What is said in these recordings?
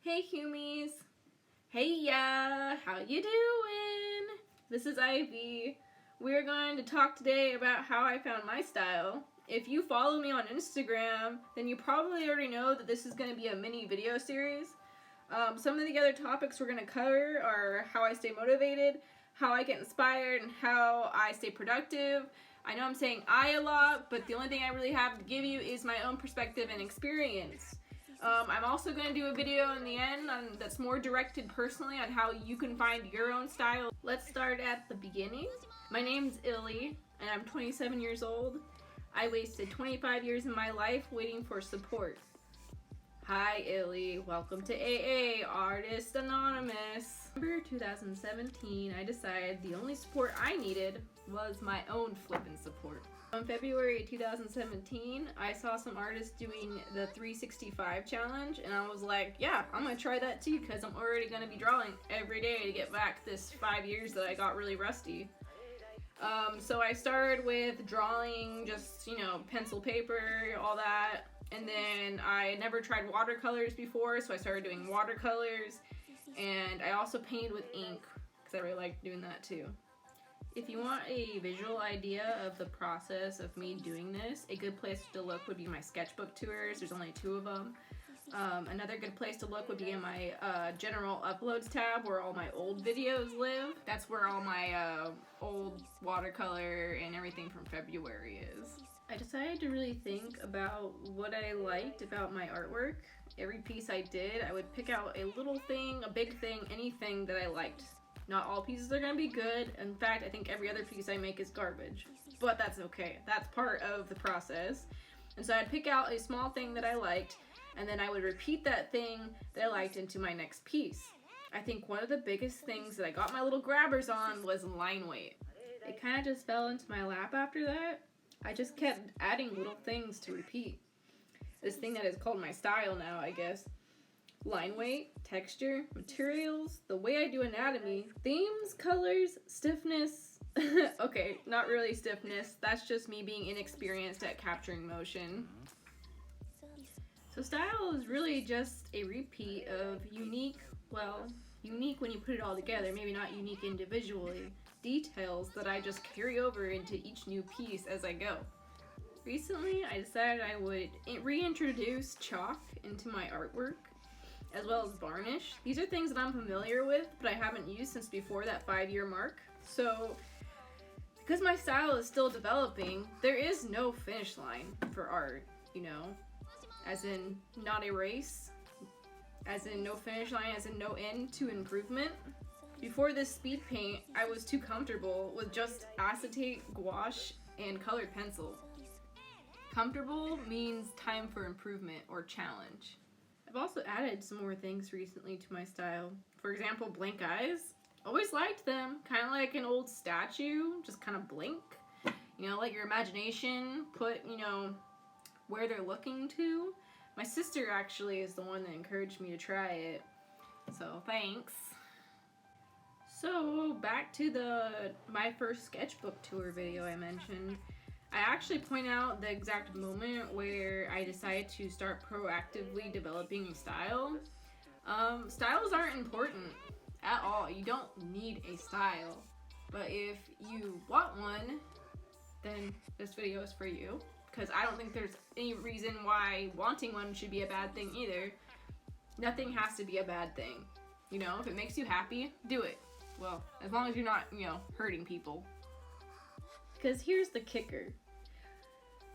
Hey humies! Hey ya! How you doing? This is Ivy. We're going to talk today about how I found my style. If you follow me on Instagram, then you probably already know that this is going to be a mini video series. Some of the other topics we're going to cover are how I stay motivated, how I get inspired, and how I stay productive. I know I'm saying I a lot, but the only thing I really have to give you is my own perspective and experience. I'm also going to do a video in the end that's more directed personally on how you can find your own style. Let's start at the beginning. My name's Illy, and I'm 27 years old. I wasted 25 years of my life waiting for support. Hi Illy, welcome to AA, Artist Anonymous. In November 2017, I decided the only support I needed was my own flippin' support. In February 2017, I saw some artists doing the 365 challenge, and I was like, yeah, I'm gonna try that too, because I'm already gonna be drawing every day to get back this 5 years that I got really rusty. So I started with drawing just, pencil, paper, all that, and then I never tried watercolors before, so I started doing watercolors, and I also painted with ink, because I really liked doing that too. If you want a visual idea of the process of me doing this, a good place to look would be my sketchbook tours. There's only 2 of them. Another good place to look would be in my general uploads tab where all my old videos live. That's where all my old watercolor and everything from February is. I decided to really think about what I liked about my artwork. Every piece I did, I would pick out a little thing, a big thing, anything that I liked. Not all pieces are going to be good. In fact, I think every other piece I make is garbage. But that's okay. That's part of the process. And so I'd pick out a small thing that I liked, and then I would repeat that thing that I liked into my next piece. I think one of the biggest things that I got my little grabbers on was line weight. It kind of just fell into my lap after that. I just kept adding little things to repeat. This thing that is called my style now, I guess. Line weight, texture, materials, the way I do anatomy, themes, colors, stiffness. Okay, not really stiffness. That's just me being inexperienced at capturing motion. So style is really just a repeat of unique when you put it all together, maybe not unique individually, details that I just carry over into each new piece as I go. Recently, I decided I would reintroduce chalk into my artwork, as well as varnish. These are things that I'm familiar with, but I haven't used since before that 5-year mark. So, because my style is still developing, there is no finish line for art, as in not a race, as in no finish line, as in no end to improvement. Before this speed paint, I was too comfortable with just acetate, gouache, and colored pencil. Comfortable means time for improvement or challenge. I've also added some more things recently to my style. For example, blank eyes. Always liked them. Kind of like an old statue, just kind of blink. Let your imagination put, where they're looking to. My sister actually is the one that encouraged me to try it. So, thanks. So, back to my first sketchbook tour video I mentioned. I actually point out the exact moment where I decided to start proactively developing a style. Styles aren't important at all. You don't need a style. But if you want one, then this video is for you. Because I don't think there's any reason why wanting one should be a bad thing either. Nothing has to be a bad thing. If it makes you happy, do it. Well, as long as you're not, hurting people. Because here's the kicker.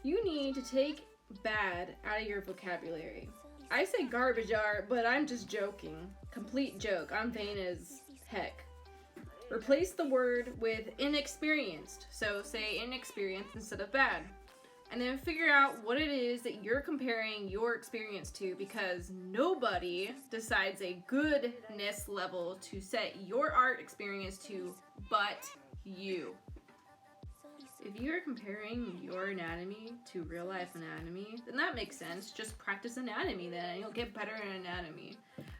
You need to take bad out of your vocabulary. I say garbage art, but I'm just joking. Complete joke. I'm vain as heck. Replace the word with inexperienced. So say inexperienced instead of bad. And then figure out what it is that you're comparing your experience to, because nobody decides a goodness level to set your art experience to but you. If you're comparing your anatomy to real life anatomy, then that makes sense. Just practice anatomy then, and you'll get better at anatomy.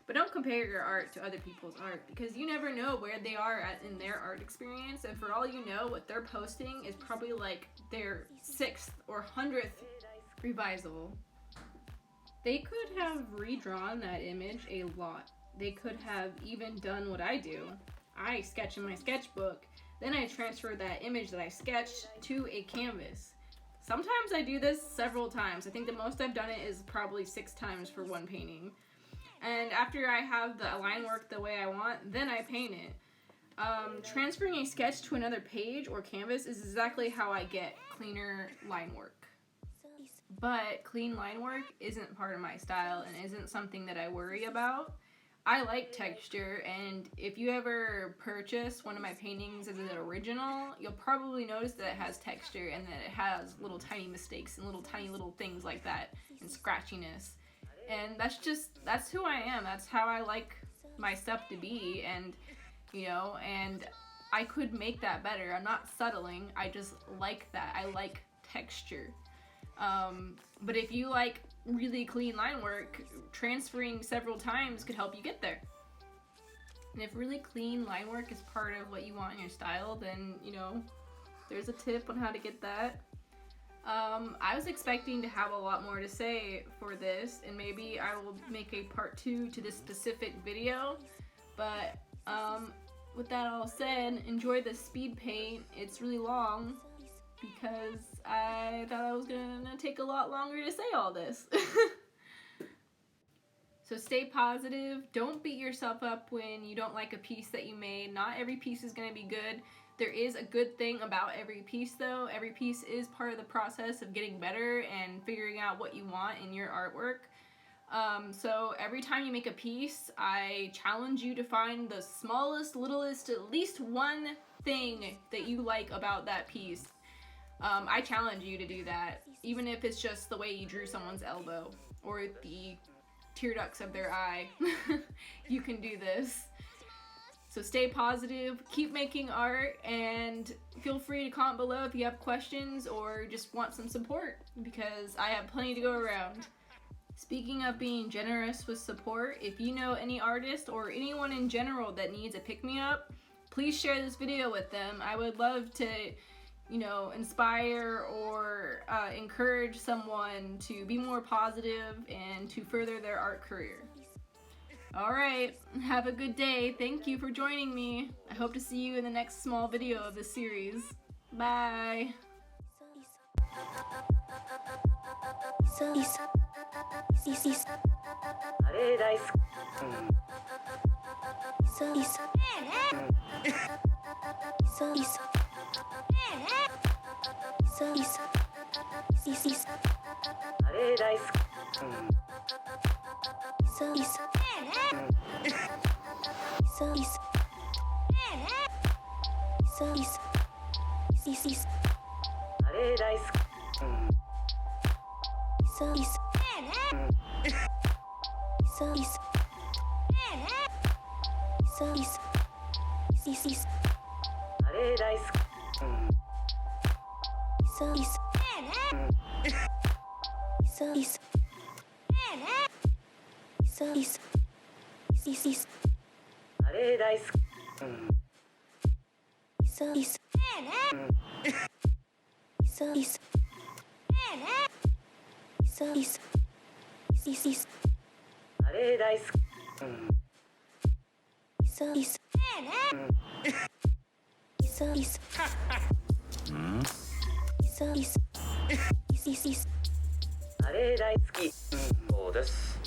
But don't compare your art to other people's art, because you never know where they are at in their art experience, and for all you know, what they're posting is probably like their 6th or 100th revisal. They could have redrawn that image a lot. They could have even done what I do. I sketch in my sketchbook, then I transfer that image that I sketched to a canvas. Sometimes I do this several times. I think the most I've done it is probably 6 times for one painting. And after I have the line work the way I want, then I paint it. Transferring a sketch to another page or canvas is exactly how I get cleaner line work. But clean line work isn't part of my style and isn't something that I worry about. I like texture, and if you ever purchase one of my paintings as an original, you'll probably notice that it has texture and that it has little tiny mistakes and little tiny things like that and scratchiness. And that's who I am. That's how I like my stuff to be, and and I could make that better. I'm not settling. I just like that. I like texture. But if you like really clean line work, transferring several times could help you get there. And if really clean line work is part of what you want in your style, then there's a tip on how to get that. I was expecting to have a lot more to say for this, and maybe I will make a part 2 to this specific video, but with that all said, enjoy the speed paint. It's really long because I thought I was gonna take a lot longer to say all this. So stay positive. Don't beat yourself up when you don't like a piece that you made. Not every piece is gonna be good. There is a good thing about every piece though. Every piece is part of the process of getting better and figuring out what you want in your artwork. So every time you make a piece, I challenge you to find the smallest, littlest, at least one thing that you like about that piece. I challenge you to do that, even if it's just the way you drew someone's elbow or the tear ducts of their eye. You can do this. So stay positive, keep making art, and feel free to comment below if you have questions or just want some support, because I have plenty to go around. Speaking of being generous with support, if you know any artist or anyone in general that needs a pick-me-up, please share this video with them. I would love to inspire or encourage someone to be more positive and to further their art career. Alright, have a good day. Thank you for joining me. I hope to see you in the next small video of this series. Bye!あれ大好き。そうです。